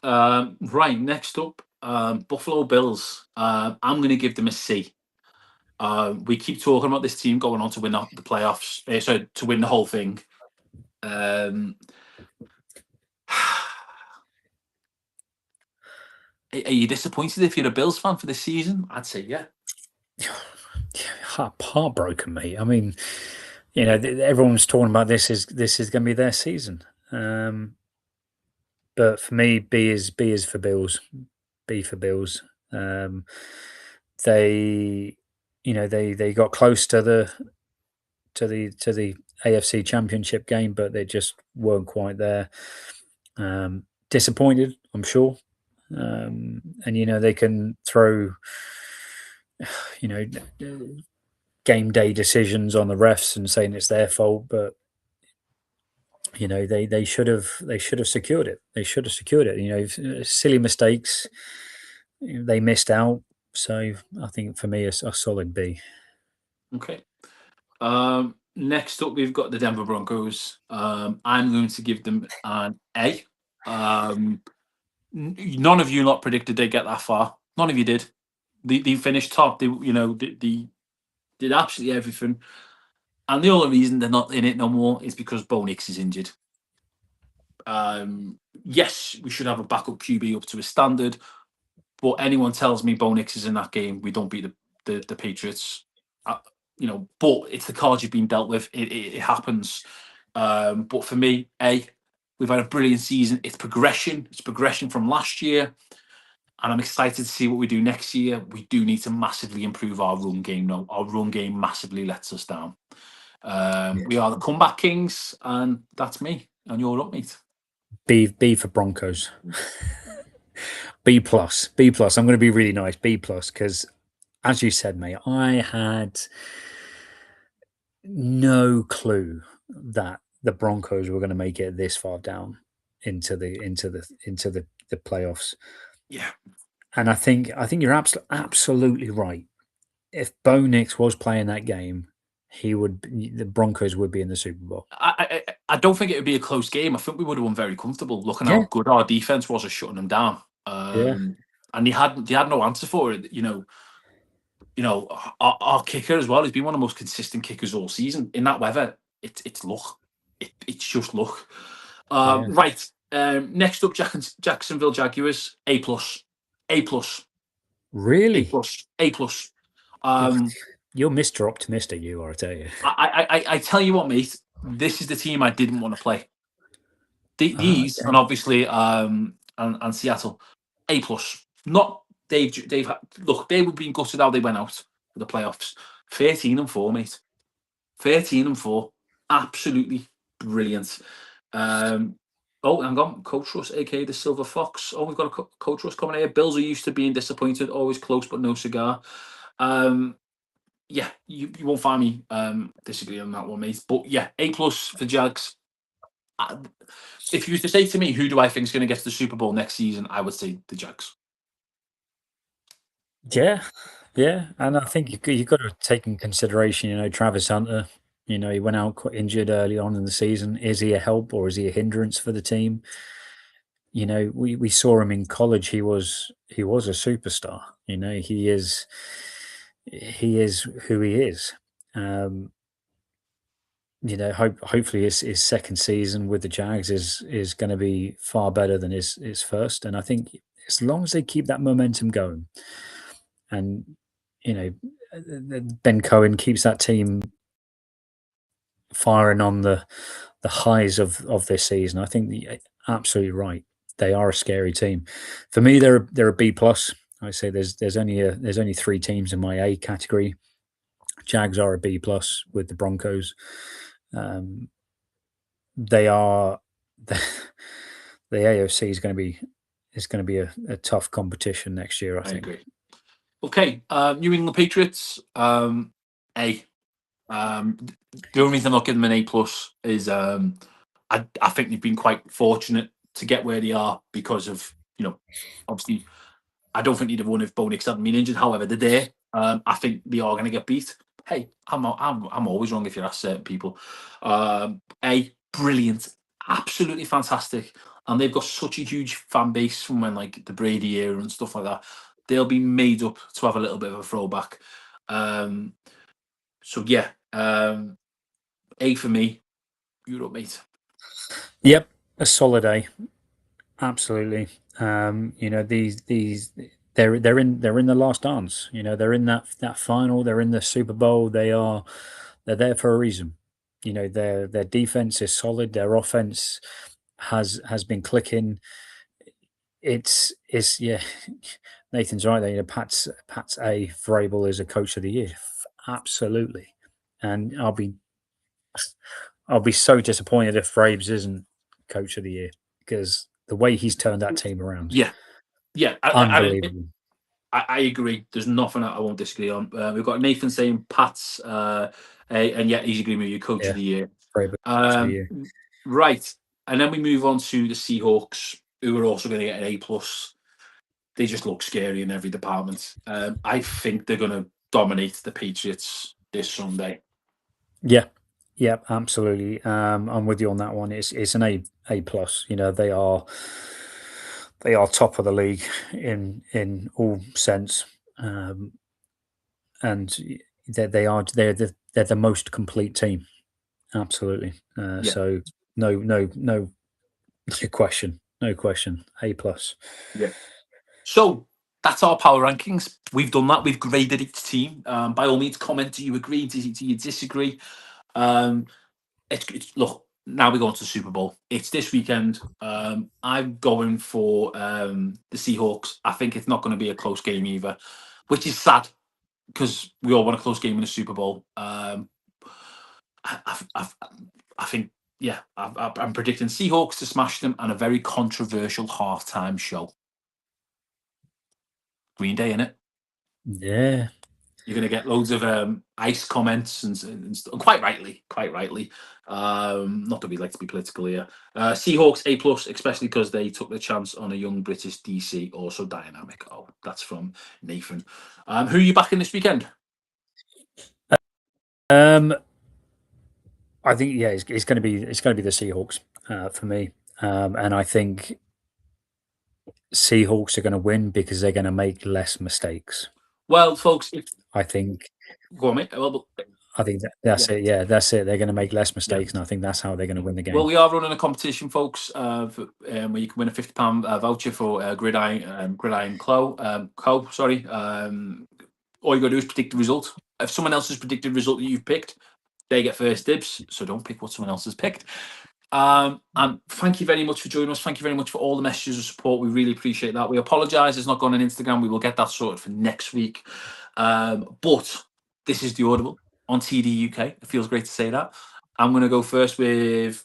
Right. Next up, Buffalo Bills. I'm going to give them a C. We keep talking about this team going on to win the playoffs, so to win the whole thing. Are you disappointed if you're a Bills fan for this season? I'd say yeah. Heartbroken, mate. I mean, everyone's talking about this is going to be their season. But for me, B is for Bills. B for Bills. They got close to the AFC Championship game, but they just weren't quite there. Disappointed, I'm sure. And they can throw game day decisions on the refs and saying it's their fault, but they should have secured it. They should have secured it. Silly mistakes, they missed out. So I think for me, a solid B. Okay. Next up, we've got the Denver Broncos. I'm going to give them an A. None of you lot predicted they'd get that far. None of you did. They finished top. They did absolutely everything. And the only reason they're not in it no more is because Bo Nix is injured. Yes, we should have a backup QB up to a standard. But anyone tells me Bo Nix is in that game, we don't beat the Patriots. But it's the cards you've been dealt with. It happens. But for me, A, we've had a brilliant season. It's progression. It's progression from last year. And I'm excited to see what we do next year. We do need to massively improve our run game now. Our run game massively lets us down. We are the comeback kings, and that's me. And you're up, mate. B for Broncos. B plus. I'm going to be really nice. B plus, because as you said, mate, I had no clue that the Broncos were going to make it this far down into the playoffs. Yeah, And I think you're absolutely right. If Bo Nix was playing that game, the Broncos would be in the Super Bowl. I don't think it would be a close game. I think we would have won very comfortable, looking Yeah, how good our defense was at shutting them down. yeah, And they had no answer for it. Our kicker as well has been one of the most consistent kickers all season. In that weather, it's luck. It's just luck. yeah. Right. Next up, Jacksonville Jaguars. A plus. A plus. A Really? plus. A plus. Oof, Um, you're Mr. Optimistic, you are, I tell you. I tell you what, mate. This is the team I didn't want to play. These and Okay. obviously and Seattle. A plus. Not Dave. Look, they were being gutted how they went out for the playoffs. 13-4, mate. 13-4. Absolutely brilliant. Hang on. Coach Russ, aka the Silver Fox. Oh, we've got a Coach Russ coming here. Bills are used to being disappointed, always close but no cigar. Yeah, you won't find me disagree on that one, mate. But yeah, A plus for Jags. If you used to say to me, who do I think is going to get to the Super Bowl next season, I would say the Jags. Yeah, yeah, and I think you've got to take in consideration, Travis Hunter. He went out quite injured early on in the season. Is he a help or is he a hindrance for the team? We saw him in college. He was a superstar. He is who he is. Um, hopefully his second season with the Jags is going to be far better than his first. And I think as long as they keep that momentum going, and you know Ben Cohen keeps that team firing on the highs of this season, I think absolutely right. They are a scary team. For me, they're a B plus. I say there's only three teams in my A category. Jags are a B plus with the Broncos. Um, they are the AFC is going to be a tough competition next year, I I think. agree. Okay, New England Patriots. A. The only reason I'm not giving them an A plus is I think they've been quite fortunate to get where they are because of obviously I don't think they'd have won if Bo Nix hadn't been injured. However, they're there. I think they are going to get beat. Hey, I'm always wrong if you ask certain people. Brilliant, absolutely fantastic, and they've got such a huge fan base from when like the Brady era and stuff like that. They'll be made up to have a little bit of a throwback. So yeah, A for me. You're up, mate. Yep, a solid A. Absolutely. These they're in the last dance. They're in that final. They're in the Super Bowl. They're there for a reason. Their defense is solid. Their offense has been clicking. It's yeah. Nathan's right there. Pat's A. Vrabel is a coach of the year. Absolutely, and I'll be so disappointed if Vrabes isn't coach of the year because the way he's turned that team around, Yeah, yeah. unbelievable. I agree. There's nothing I won't disagree on. We've got Nathan saying Pat's, and yeah, he's agreeing with you, coach of Yeah, the year. Vrabel coach of the Um, year. right, and then we move on to the Seahawks, who are also going to get an A plus. They just look scary in every department. I think they're going to dominate the Patriots this Sunday. Yeah, yeah, absolutely. I'm with you on that one. It's an A plus. They are top of the league in all sense, and they're the most complete team. Absolutely. Yeah, So no question, no question. A plus. yeah. So that's our power rankings. We've done that. We've graded each team. By all means, comment. Do you agree? Do you disagree? Um, look, now we're going to the Super Bowl. It's this weekend. I'm going for the Seahawks. I think it's not going to be a close game either, which is sad because we all want a close game in the Super Bowl. I think, yeah, I'm predicting Seahawks to smash them and a very controversial halftime show. Green Day, innit? Yeah. You're going to get loads of ice comments and quite rightly, not that we like to be political here. Seahawks A+, especially because they took the chance on a young British DC, also dynamic. Oh, that's from Nathan. Who are you backing this weekend? I think it's going to be the Seahawks for me, and I think Seahawks are going to win because they're going to make less mistakes. Well, folks, I think go on, mate. Well, that's it. Yeah, that's it. They're going to make less mistakes, and I think that's how they're going to win the game. Well, we are running a competition, folks, where you can win a £50 voucher for Gridiron Co. Sorry. All you got to do is predict the result. If someone else has predicted the result that you've picked, they get first dibs. So don't pick what someone else has picked. And thank you very much for joining us. Thank you very much for all the messages of support. We really appreciate that. We apologise it's not gone on Instagram. We will get that sorted for next week. But this is the Audible on TDUK. It feels great to say that. I'm going to go first with...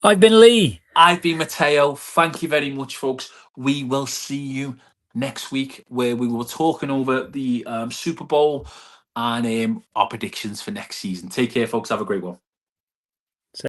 I've been Lee. I've been Matteo. Thank you very much, folks. We will see you next week, where we will be talking over the Super Bowl and our predictions for next season. Take care, folks. Have a great one.